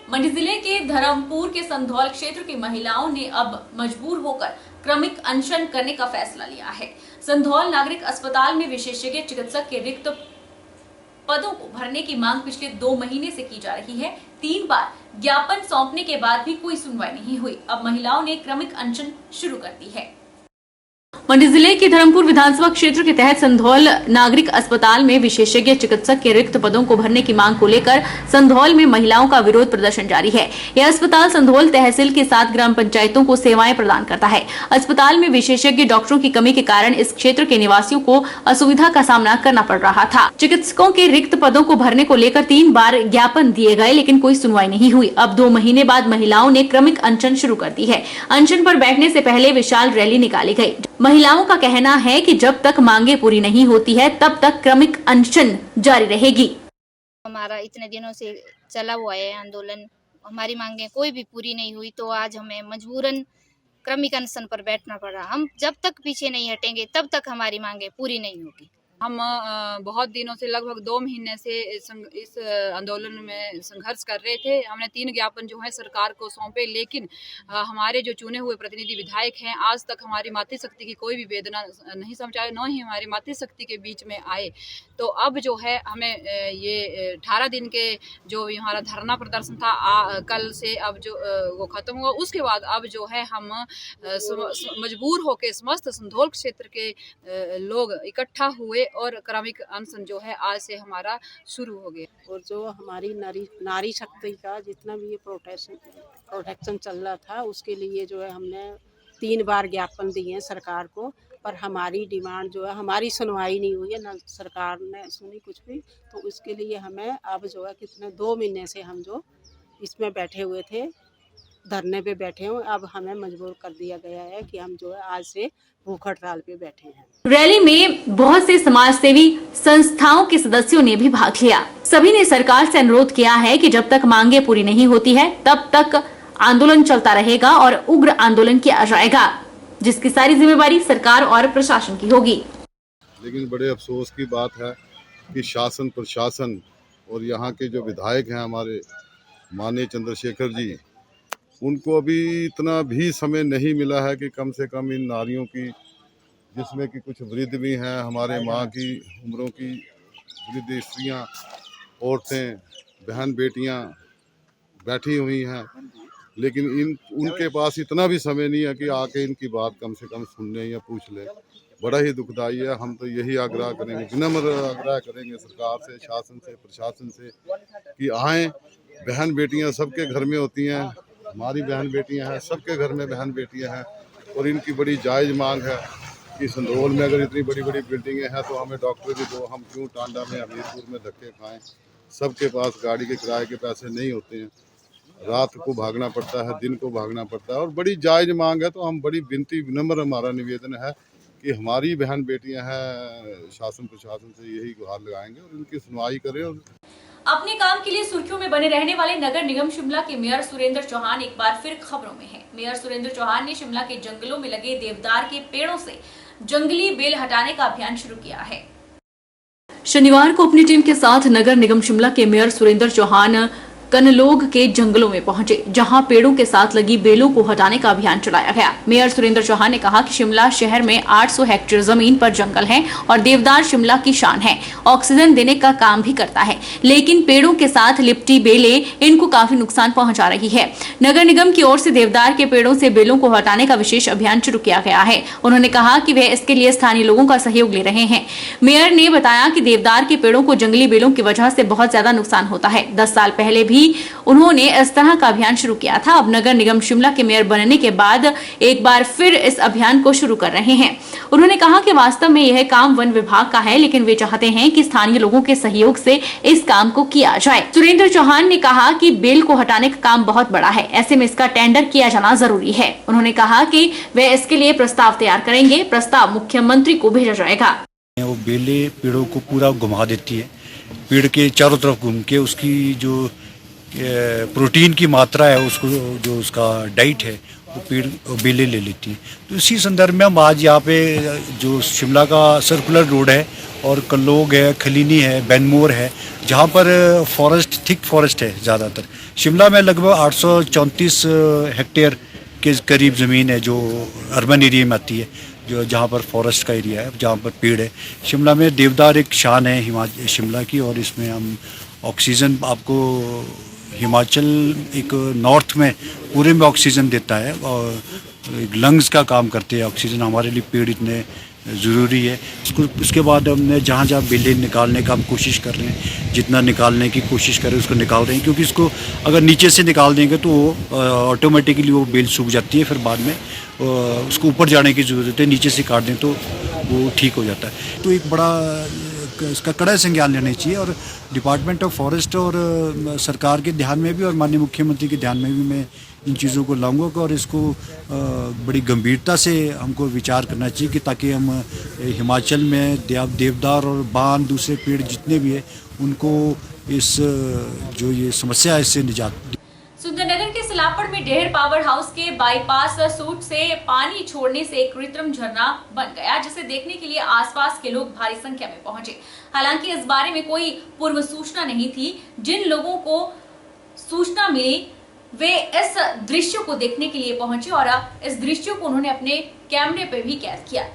मंडी जिले के धर्मपुर के संधौल क्षेत्र की महिलाओं ने अब मजबूर होकर क्रमिक अनशन करने का फैसला लिया है। संधौल नागरिक अस्पताल में विशेषज्ञ चिकित्सक के रिक्त पदों को भरने की मांग पिछले 2 महीने से की जा रही है। 3 बार ज्ञापन सौंपने के बाद भी कोई सुनवाई नहीं हुई। अब महिलाओं ने क्रमिक अनशन शुरू कर दी है। मंडी जिले के धर्मपुर विधानसभा क्षेत्र के तहत संधौल नागरिक अस्पताल में विशेषज्ञ चिकित्सक के रिक्त पदों को भरने की मांग को लेकर संधौल में महिलाओं का विरोध प्रदर्शन जारी है। यह अस्पताल संधौल तहसील के 7 ग्राम पंचायतों को सेवाएं प्रदान करता है। अस्पताल में विशेषज्ञ डॉक्टरों की कमी के कारण इस क्षेत्र के निवासियों को असुविधा का सामना करना पड़ रहा था। चिकित्सकों के रिक्त पदों को भरने को लेकर 3 बार ज्ञापन दिए गए, लेकिन कोई सुनवाई नहीं हुई। अब 2 महीने बाद महिलाओं ने क्रमिक अनशन शुरू कर दी है। अनशन पर बैठने से पहले विशाल रैली निकाली गई। महिलाओं का कहना है कि जब तक मांगे पूरी नहीं होती है तब तक क्रमिक अनशन जारी रहेगी। हमारा इतने दिनों से चला हुआ है आंदोलन, हमारी मांगे कोई भी पूरी नहीं हुई, तो आज हमें मजबूरन क्रमिक अनशन पर बैठना पड़ा। हम जब तक पीछे नहीं हटेंगे तब तक हमारी मांगे पूरी नहीं होगी। हम बहुत दिनों से लगभग 2 महीने से इस आंदोलन में संघर्ष कर रहे थे। हमने 3 ज्ञापन जो है सरकार को सौंपे, लेकिन हमारे जो चुने हुए प्रतिनिधि विधायक हैं आज तक हमारी मातृशक्ति की कोई भी वेदना नहीं समझाए, न ही हमारी मातृशक्ति के बीच में आए। तो अब जो है हमें ये 18 दिन के जो हमारा धरना प्रदर्शन था कल से अब जो वो खत्म हुआ। उसके बाद अब जो है हम मजबूर होकर समस्त संधौल क्षेत्र के लोग इकट्ठा हुए और क्रमिक अनशन जो है आज से हमारा शुरू हो गया। और जो हमारी नारी शक्ति का जितना भी ये प्रोटेक्शन चल रहा था, उसके लिए जो है हमने 3 बार ज्ञापन दिए हैं सरकार को, पर हमारी डिमांड जो है, हमारी सुनवाई नहीं हुई है, ना सरकार ने सुनी कुछ भी। तो उसके लिए हमें अब जो है कितने 2 महीने से हम जो इसमें बैठे हुए थे, धरने पे बैठे हुए, अब हमें मजबूर कर दिया गया है कि हम जो है आज से भूख हड़ताल पे बैठे हैं। रैली में बहुत से समाज सेवी संस्थाओं के सदस्यों ने भी भाग लिया। सभी ने सरकार से अनुरोध किया है कि जब तक मांगे पूरी नहीं होती है तब तक आंदोलन चलता रहेगा और उग्र आंदोलन किया जाएगा, जिसकी सारी जिम्मेवारी सरकार और प्रशासन की होगी। लेकिन बड़े अफसोस की बात है कि शासन प्रशासन और यहाँ के जो विधायक हैं हमारे माननीय चंद्रशेखर जी, उनको अभी इतना भी समय नहीं मिला है कि कम से कम इन नारियों की, जिसमें कि कुछ वृद्ध भी हैं, हमारे माँ की उम्रों की वृद्ध स्त्रियाँ, औरतें, बहन बेटियाँ बैठी हुई हैं, लेकिन उनके पास इतना भी समय नहीं है कि आके इनकी बात कम से कम सुन लें या पूछ लें। बड़ा ही दुखदाई है। हम तो यही आग्रह करेंगे, विनम्र आग्रह करेंगे सरकार से, शासन से, प्रशासन से कि आएँ। बहन बेटियाँ सबके घर में होती हैं, हमारी बहन बेटियां हैं, सबके घर में बहन बेटियां हैं, और इनकी बड़ी जायज़ मांग है कि संधौल में अगर इतनी बड़ी बड़ी बिल्डिंगें हैं तो हमें डॉक्टर भी दो, हम क्यों टांडा में हमीरपुर में धक्के खाएं। सबके पास गाड़ी के किराए के पैसे नहीं होते हैं, रात को भागना पड़ता है, दिन को भागना पड़ता है, और बड़ी जायज़ मांग है। तो हम बड़ी विनती, विनम्र हमारा निवेदन है कि हमारी बहन बेटियाँ हैं, शासन प्रशासन से यही गुहार लगाएंगे और इनकी सुनवाई करें। और अपने काम के लिए सुर्खियों में बने रहने वाले नगर निगम शिमला के मेयर सुरेंद्र चौहान एक बार फिर खबरों में हैं। मेयर सुरेंद्र चौहान ने शिमला के जंगलों में लगे देवदार के पेड़ों से जंगली बेल हटाने का अभियान शुरू किया है। शनिवार को अपनी टीम के साथ नगर निगम शिमला के मेयर सुरेंद्र चौहान कनलोग के जंगलों में पहुंचे, जहां पेड़ों के साथ लगी बेलों को हटाने का अभियान चलाया गया। मेयर सुरेंद्र चौहान ने कहा कि शिमला शहर में 800 हेक्टेयर जमीन पर जंगल है और देवदार शिमला की शान है, ऑक्सीजन देने का काम भी करता है, लेकिन पेड़ों के साथ लिपटी बेलें इनको काफी नुकसान पहुंचा रही है। नगर निगम की ओर से देवदार के पेड़ों से बेलों को हटाने का विशेष अभियान शुरू किया गया है। उन्होंने कहा कि वे इसके लिए स्थानीय लोगों का सहयोग ले रहे हैं। मेयर ने बताया कि देवदार के पेड़ों को जंगली बेलों की वजह से बहुत ज्यादा नुकसान होता है। 10 साल पहले भी उन्होंने इस तरह का अभियान शुरू किया था। अब नगर निगम शिमला के मेयर बनने के बाद एक बार फिर इस अभियान को शुरू कर रहे हैं। उन्होंने कहा कि वास्तव में यह काम वन विभाग का है, लेकिन वे चाहते हैं कि स्थानीय लोगों के सहयोग से इस काम को किया जाए। सुरेंद्र चौहान ने कहा कि बेल को हटाने का काम बहुत बड़ा है, ऐसे में इसका टेंडर किया जाना जरूरी है। उन्होंने कहा कि वे इसके लिए प्रस्ताव तैयार करेंगे। प्रस्ताव मुख्यमंत्री को भेजा जाएगा। वो बेलें पेड़ों को पूरा घुमा देती है, पेड़ के चारों तरफ घूम के उसकी जो प्रोटीन की मात्रा है, उसको जो उसका डाइट है वो पेड़ बेलें ले लेती हैं। तो इसी संदर्भ में हम आज यहाँ पे जो शिमला का सर्कुलर रोड है और कल्लोग है, खलीनी है, बैनमोर है, जहाँ पर फॉरेस्ट थिक फॉरेस्ट है ज़्यादातर। शिमला में लगभग 834 हेक्टेयर के करीब ज़मीन है जो अर्बन एरिया में आती है, जो जहाँ पर फॉरेस्ट का एरिया है, जहाँ पर पेड़ है। शिमला में देवदार एक शान है हिमाचल शिमला की, और इसमें हम ऑक्सीजन आपको हिमाचल एक नॉर्थ में पूरे में ऑक्सीजन देता है और लंग्स का काम करते हैं ऑक्सीजन। हमारे लिए पेड़ इतने ज़रूरी है। उसके बाद हमने जहाँ जहाँ बेलें निकालने का हम कोशिश कर रहे हैं, जितना निकालने की कोशिश कर रहे हैं उसको निकाल रहे हैं, क्योंकि इसको अगर नीचे से निकाल देंगे तो ऑटोमेटिकली वो बेल सूख जाती है, फिर बाद में उसको ऊपर जाने की ज़रूरत है। नीचे से काट दें तो वो ठीक हो जाता है। तो एक बड़ा इसका कड़ा संज्ञान लेना चाहिए, और डिपार्टमेंट ऑफ फॉरेस्ट और सरकार के ध्यान में भी और माननीय मुख्यमंत्री के ध्यान में भी मैं इन चीज़ों को लाऊंगा, और इसको बड़ी गंभीरता से हमको विचार करना चाहिए कि ताकि हम हिमाचल में देवदार और बान दूसरे पेड़ जितने भी हैं उनको इस जो ये समस्या है इससे निजात। सुंदरनगर के सिलापड़ में डेहर पावर हाउस के बाईपास सूट से पानी छोड़ने से एक कृत्रिम झरना बन गया, जिसे देखने के लिए आसपास के लोग भारी संख्या में पहुंचे। हालांकि इस बारे में कोई पूर्व सूचना नहीं थी। जिन लोगों को सूचना मिली वे इस दृश्य को देखने के लिए पहुंचे और इस दृश्य को उन्होंने अपने कैमरे पर भी कैद किया।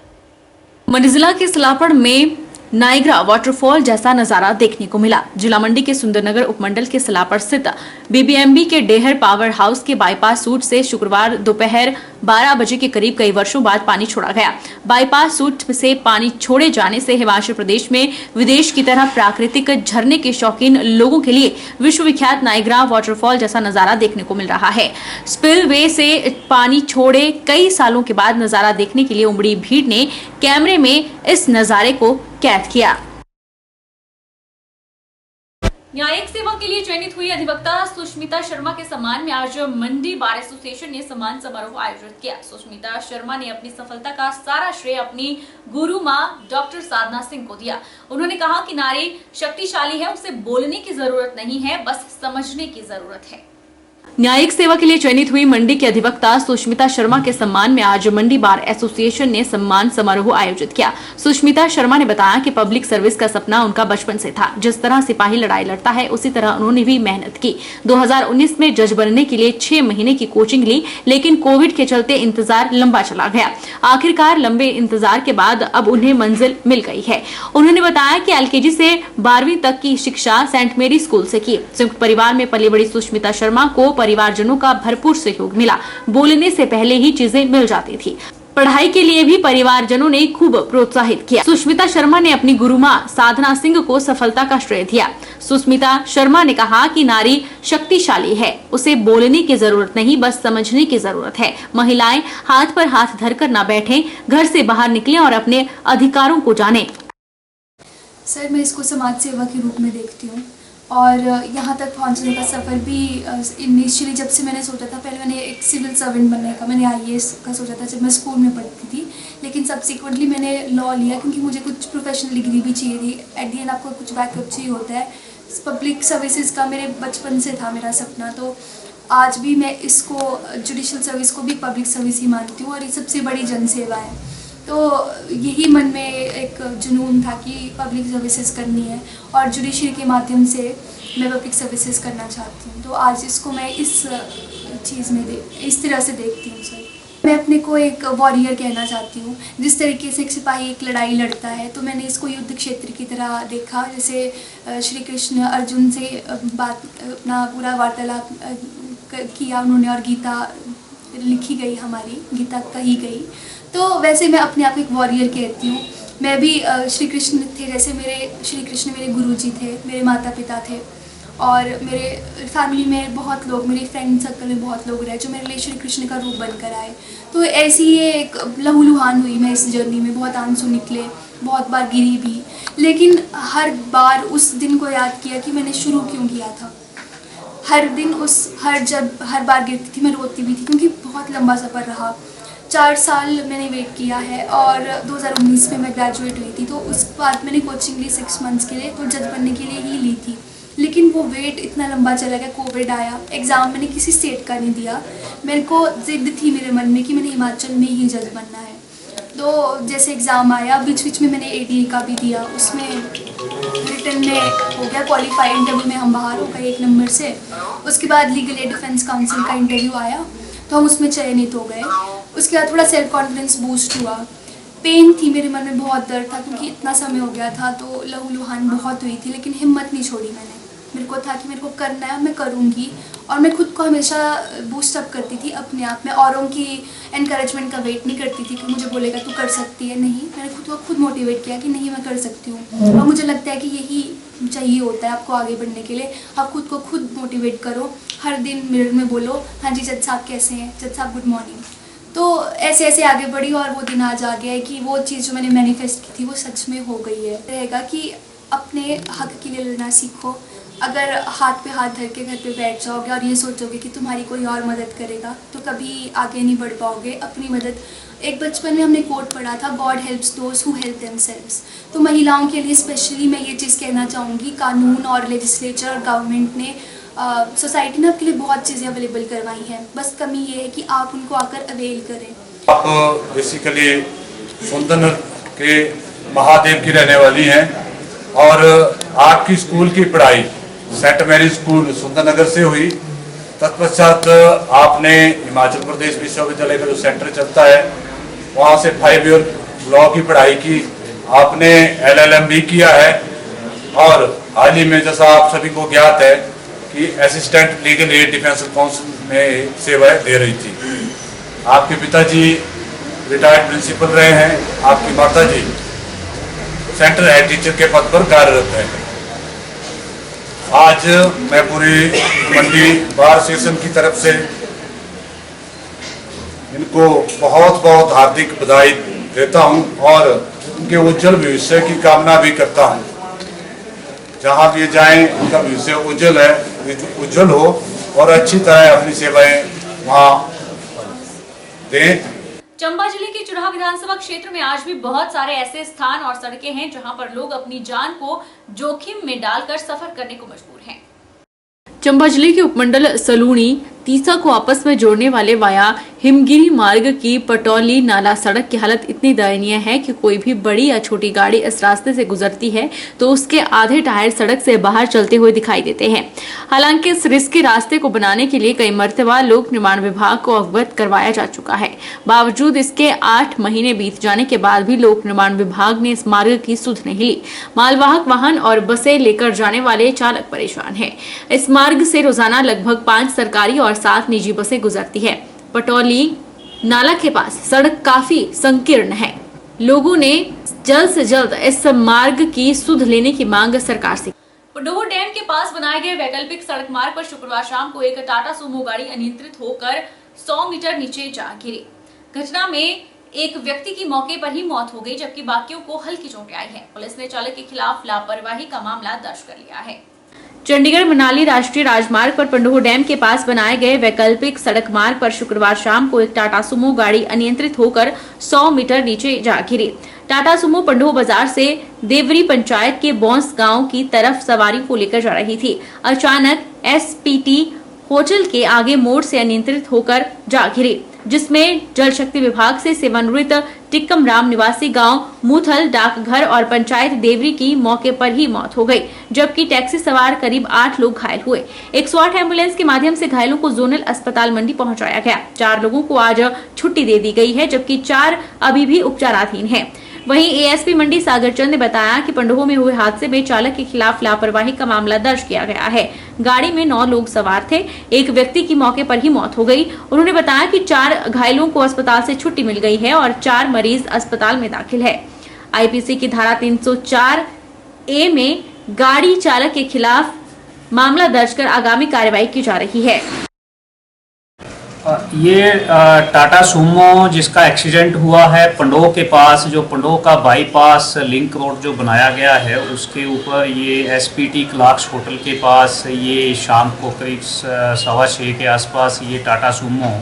मंडी जिला के सिलापड़ में नाइग्रा वाटरफॉल जैसा नजारा देखने को मिला। जिला मंडी के सुंदरनगर उपमंडल के सिलापड़ स्थित बीबीएमबी के डेहर पावर हाउस के बाईपास सूट से शुक्रवार दोपहर 12 बजे के करीब कई वर्षों बाद पानी छोड़ा गया। बाईपास सूट से पानी छोड़े जाने से हिमाचल प्रदेश में विदेश की तरह प्राकृतिक झरने के शौकीन लोगों के लिए विश्वविख्यात नाइग्रा वाटरफॉल जैसा नजारा देखने को मिल रहा है। स्पिलवे से पानी छोड़े कई सालों के बाद नजारा देखने के लिए उमड़ी भीड़ ने कैमरे में इस नजारे को कैद किया। न्यायिक सेवा के लिए चयनित हुई अधिवक्ता सुष्मिता शर्मा के सम्मान में आज मंडी बार एसोसिएशन ने सम्मान समारोह आयोजित किया। सुष्मिता शर्मा ने अपनी सफलता का सारा श्रेय अपनी गुरु मां डॉक्टर साधना सिंह को दिया। उन्होंने कहा कि नारी शक्तिशाली है, उसे बोलने की जरूरत नहीं है, बस समझने की जरूरत है। न्यायिक सेवा के लिए चयनित हुई मंडी के अधिवक्ता सुष्मिता शर्मा के सम्मान में आज मंडी बार एसोसिएशन ने सम्मान समारोह आयोजित किया। सुष्मिता शर्मा ने बताया कि पब्लिक सर्विस का सपना उनका बचपन से था। जिस तरह सिपाही लड़ाई लड़ता है उसी तरह उन्होंने भी मेहनत की। 2019 में जज बनने के लिए 6 महीने की कोचिंग ली, लेकिन कोविड के चलते इंतजार लंबा चला गया। आखिरकार लंबे इंतजार के बाद अब उन्हें मंजिल मिल गई है। उन्होंने बताया कि एलकेजी से 12वीं तक की शिक्षा सेंट मेरी स्कूल से की। संयुक्त परिवार में पली बड़ी सुष्मिता शर्मा को परिवारजनों का भरपूर सहयोग मिला। बोलने से पहले ही चीजें मिल जाती थी। पढ़ाई के लिए भी परिवारजनों ने खूब प्रोत्साहित किया। सुष्मिता शर्मा ने अपनी गुरु मां साधना सिंह को सफलता का श्रेय दिया। सुष्मिता शर्मा ने कहा कि नारी शक्तिशाली है, उसे बोलने की जरूरत नहीं, बस समझने की जरूरत है। महिलाएं हाथ पर हाथ धरकर ना बैठें, घर से बाहर निकलें और अपने अधिकारों को जानें। सर, मैं इसको समाज सेवा के रूप में देखती हूँ और यहाँ तक पहुँचने का सफ़र भी इनिशियली जब से मैंने सोचा था, पहले मैंने एक सिविल सर्वेंट बनने का, मैंने IAS का सोचा था जब मैं स्कूल में पढ़ती थी, लेकिन सब्सिक्वेंटली मैंने लॉ लिया क्योंकि मुझे कुछ प्रोफेशनल डिग्री भी चाहिए थी। एट दी एंड आपको कुछ बैकअप चाहिए होता है। पब्लिक सर्विसेज का मेरे बचपन से था मेरा सपना, तो आज भी मैं इसको जुडिशल सर्विस को भी पब्लिक सर्विस ही मानती हूँ और ये सबसे बड़ी जनसेवा है। तो यही मन में एक जुनून था कि पब्लिक सर्विसेज करनी है और जुडिशरी के माध्यम से मैं पब्लिक सर्विसेज करना चाहती हूँ। तो आज इसको मैं इस चीज़ में इस तरह से देखती हूँ। सर, मैं अपने को एक वॉरियर कहना चाहती हूँ। जिस तरीके से एक सिपाही एक लड़ाई लड़ता है, तो मैंने इसको युद्ध क्षेत्र की तरह देखा। जैसे श्री कृष्ण अर्जुन से अपना पूरा वार्तालाप किया उन्होंने और गीता लिखी गई, हमारी गीता कही गई। तो वैसे मैं अपने आप को एक वॉरियर कहती हूँ। मैं भी श्री कृष्ण थे, जैसे श्री कृष्ण मेरे गुरुजी थे, मेरे माता पिता थे और मेरे फैमिली में बहुत लोग, मेरे फ्रेंड सर्कल में बहुत लोग रहे जो मेरे लिए श्री कृष्ण का रूप बनकर आए। तो ऐसी ही एक लहूलुहान हुई मैं इस जर्नी में। बहुत आंसू निकले, बहुत बार गिरी भी, लेकिन हर बार उस दिन को याद किया कि मैंने शुरू क्यों किया था। हर दिन हर बार गिरती थी, मैं रोती भी थी क्योंकि बहुत लंबा सफ़र रहा। 4 साल मैंने वेट किया है और 2019 में मैं ग्रेजुएट हुई थी। तो उस बाद मैंने कोचिंग ली 6 मंथ्स के लिए, तो जज बनने के लिए ही ली थी। लेकिन वो वेट इतना लंबा चला गया, कोविड आया, एग्ज़ाम मैंने किसी स्टेट का नहीं दिया। मेरे को ज़िद थी मेरे मन में कि मैंने हिमाचल में ही जज बनना है। तो जैसे एग्ज़ाम आया, बीच बीच में मैंने ADA का भी दिया, उसमें रिटर्न में हो गया क्वालिफाई, इंटरव्यू में हम बाहर हो गए 1 नंबर से। उसके बाद लीगल एड डिफेंस काउंसिल का इंटरव्यू आया तो हम उसमें चयनित हो गए। उसके बाद थोड़ा सेल्फ कॉन्फिडेंस बूस्ट हुआ। पेन थी मेरे मन में, बहुत दर्द था क्योंकि इतना समय हो गया था, तो लहूलुहान बहुत हुई थी, लेकिन हिम्मत नहीं छोड़ी मैंने। मेरे को था कि मेरे को करना है, मैं करूँगी। और मैं खुद को हमेशा बूस्टअप करती थी अपने आप में, औरों की एनकरेजमेंट का वेट नहीं करती थी कि मुझे बोलेगा तू कर सकती है। नहीं, मैंने खुद को खुद मोटिवेट किया कि नहीं, मैं कर सकती हूँ। और मुझे लगता है कि यही चाहिए होता है आपको आगे बढ़ने के लिए। आप खुद को खुद मोटिवेट करो, हर दिन मिरर में बोलो, हाँ जी जज साहब कैसे हैं, जज साहब गुड मॉर्निंग। तो ऐसे ऐसे आगे बढ़ी और वो दिन आज आ गया है कि वो चीज़ जो मैंने मैनिफेस्ट की थी वो सच में हो गई है। रहेगा कि अपने हक के लिए लड़ना सीखो। अगर हाथ पे हाथ धर के घर पे बैठ जाओगे और ये सोचोगे कि तुम्हारी कोई और मदद करेगा तो कभी आगे नहीं बढ़ पाओगे। अपनी मदद, एक बचपन में हमने कोट पढ़ा था, God helps those who help themselves. तो महिलाओं के लिए स्पेशली मैं ये चीज़ कहना चाहूँगी, कानून और लेजिस्लेचर और गवर्नमेंट ने, सोसाइटी ने आपके लिए बहुत चीज़ें अवेलेबल करवाई हैं। बस कमी ये है कि आप उनको आकर अवेल करें। आप बेसिकली सुंदरनगर के महादेव की रहने वाली हैं और आपकी स्कूल की पढ़ाई सेंट मैरी स्कूल सुंदरनगर से हुई। तत्पश्चात आपने हिमाचल प्रदेश विश्वविद्यालय का जो सेंटर चलता है वहाँ से 5 ईयर लॉ की पढ़ाई की। आपने LLM भी किया है और हाल ही में जैसा आप सभी को ज्ञात है कि assistant legal aid defence council में सेवाएं दे रही थी। आपके पिताजी रिटायर्ड प्रिंसिपल रहे हैं, आपकी माताजी सेंटर हेड टीचर के पद पर कार्यरत है। आज मैं पूरी मंडी बार सेशन की तरफ से इनको बहुत बहुत हार्दिक बधाई देता हूं और उनके उज्जवल भविष्य की कामना भी करता हूं। जहां भी जाएं उनका भविष्य उज्जवल हो और अच्छी तरह अपनी सेवाएं वहां दें। चंबा जिले के चुराह विधानसभा क्षेत्र में आज भी बहुत सारे ऐसे स्थान और सड़कें हैं जहां पर लोग अपनी जान को जोखिम में डालकर सफर करने को मजबूर हैं। चंबा जिले के उपमंडल सलूणी तीसा को आपस में जोड़ने वाले वाया हिमगिरी मार्ग की पटौली नाला सड़क की हालत इतनी दयनीय है कि कोई भी बड़ी या छोटी गाड़ी इस रास्ते से गुजरती है तो उसके आधे टायर सड़क से बाहर चलते हुए दिखाई देते हैं। हालांकि इस रिस्की रास्ते को बनाने के लिए कई मर्तबा लोक निर्माण विभाग को अवगत करवाया जा चुका है। बावजूद इसके 8 महीने बीत जाने के बाद भी लोक निर्माण विभाग ने इस मार्ग की सुध नहीं ली। मालवाहक वाहन और बसें लेकर जाने वाले चालक परेशान हैं। इस मार्ग से रोजाना लगभग 5 सरकारी और 7 निजी बसें गुजरती है। पटौली नाला के पास सड़क काफी संकीर्ण है। लोगों ने जल्द से जल्द इस मार्ग की सुध लेने की मांग सरकार से। पंडोह डैम के पास बनाए गए वैकल्पिक सड़क मार्ग पर शुक्रवार शाम को एक टाटा सूमो गाड़ी अनियंत्रित होकर 100 मीटर नीचे जा गिरी। घटना में एक व्यक्ति की मौके पर ही मौत हो गई जबकि बाकियों को हल्की चोटें आई हैं। पुलिस ने चालक के खिलाफ लापरवाही का मामला दर्ज कर लिया है। चंडीगढ़ मनाली राष्ट्रीय राजमार्ग पर पंडोह डैम के पास बनाए गए वैकल्पिक सड़क मार्ग पर शुक्रवार शाम को एक टाटा सूमो गाड़ी अनियंत्रित होकर 100 मीटर नीचे जा गिरी। टाटा सूमो पंडोह बाजार से देवरी पंचायत के बॉन्स गांव की तरफ सवारी को लेकर जा रही थी। अचानक SPT होटल के आगे मोड़ से अनियंत्रित होकर जा गिरी, जिसमें जल शक्ति विभाग से सेवानिवृत्त टिक्कम राम निवासी गांव मूथल, डाकघर और पंचायत देवरी की मौके पर ही मौत हो गई, जबकि टैक्सी सवार करीब 8 लोग घायल हुए। 108 एम्बुलेंस के माध्यम से घायलों को जोनल अस्पताल मंडी पहुंचाया गया। 4 लोगों को आज छुट्टी दे दी गई है जबकि 4 अभी भी उपचाराधीन हैं। वहीं ASP मंडी सागर चंद ने बताया कि पंडोह में हुए हादसे में चालक के खिलाफ लापरवाही का मामला दर्ज किया गया है। गाड़ी में 9 लोग सवार थे। एक व्यक्ति की मौके पर ही मौत हो गई। उन्होंने बताया कि 4 घायलों को अस्पताल से छुट्टी मिल गई है और 4 मरीज अस्पताल में दाखिल है। IPC की धारा 304A में गाड़ी चालक के खिलाफ मामला दर्ज कर आगामी कार्रवाई की जा रही है। ये टाटा सूमो जिसका एक्सीडेंट हुआ है पंडोह के पास, जो पंडोह का बाईपास लिंक रोड जो बनाया गया है उसके ऊपर, ये SPT क्लार्क्स होटल के पास ये शाम को करीब 6:15 के आसपास ये टाटा सूमो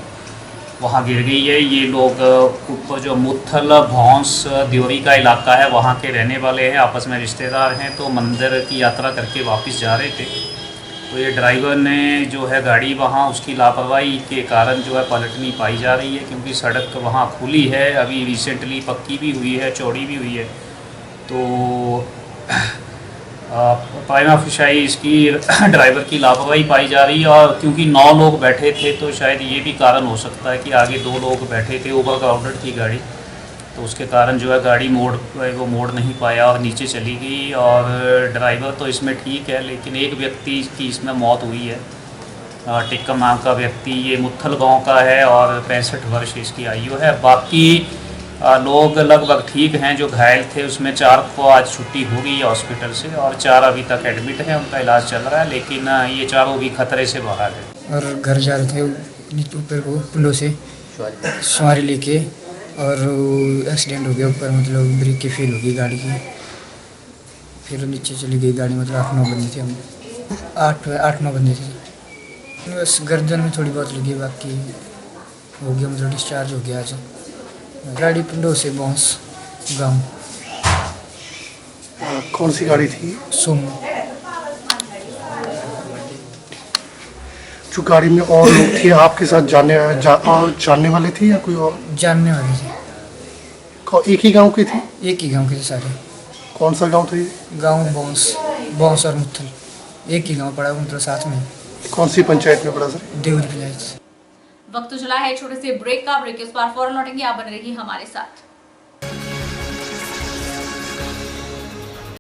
वहाँ गिर गई है। ये लोग ऊपर जो मुत्थल भौंस द्योरी का इलाका है वहाँ के रहने वाले हैं, आपस में रिश्तेदार हैं। तो मंदिर की यात्रा करके वापस जा रहे थे, तो ये ड्राइवर ने जो है गाड़ी वहाँ उसकी लापरवाही के कारण जो है पलटनी पाई जा रही है, क्योंकि सड़क वहाँ खुली है, अभी रिसेंटली पक्की भी हुई है, चौड़ी भी हुई है। तो प्राइमा फिशाई इसकी ड्राइवर की लापरवाही पाई जा रही है। और क्योंकि 9 लोग बैठे थे तो शायद ये भी कारण हो सकता है कि आगे 2 लोग बैठे थे, ओवर क्राउडेड थी गाड़ी, तो उसके कारण जो है गाड़ी मोड़ नहीं पाया और नीचे चली गई। और ड्राइवर तो इसमें ठीक है, लेकिन एक व्यक्ति की इसमें मौत हुई है, टिक्कम नाम का व्यक्ति, ये मुत्थल गांव का है और 65 वर्ष इसकी आयु है। बाकी लोग लगभग ठीक हैं, जो घायल थे उसमें 4 को आज छुट्टी हो गई है हॉस्पिटल से और 4 अभी तक एडमिट हैं, उनका इलाज चल रहा है, लेकिन ये चारों भी खतरे से बाहर हैं। और घर जा रहे थे ऊपर को पुलों से सवारी लेके, और एक्सीडेंट हो गया ऊपर, मतलब ब्रेक की फेल हो गई गाड़ी की, फिर नीचे चली गई गाड़ी। मतलब 8-9 बंदे थे हम, 8-9 बंदे थे। बस गर्दन में थोड़ी बहुत लगी, बाकी हो गया, मतलब डिस्चार्ज हो गया आज। गाड़ी पिंडों से बॉन्स गाँव। कौन सी गाड़ी थी? सोमो। जो गाड़ी में और लोग थे आपके साथ जानने वाले थे या कोई और? जानने वाले थे। एक ही गांव के थे? एक ही गांव के थे सारे। कौन सा गांव था ये? गांव बॉन्स और मुत्थल एक ही गांव पड़ा, मतलब साथ में। कौन सी पंचायत में पड़ा सर? देवरी पंचायत। वक्त तो चला है छोटे से ब्रेक का। ब्रेक के उस पार फौरन लौटेंगे, आप बने रहिए हमारे साथ।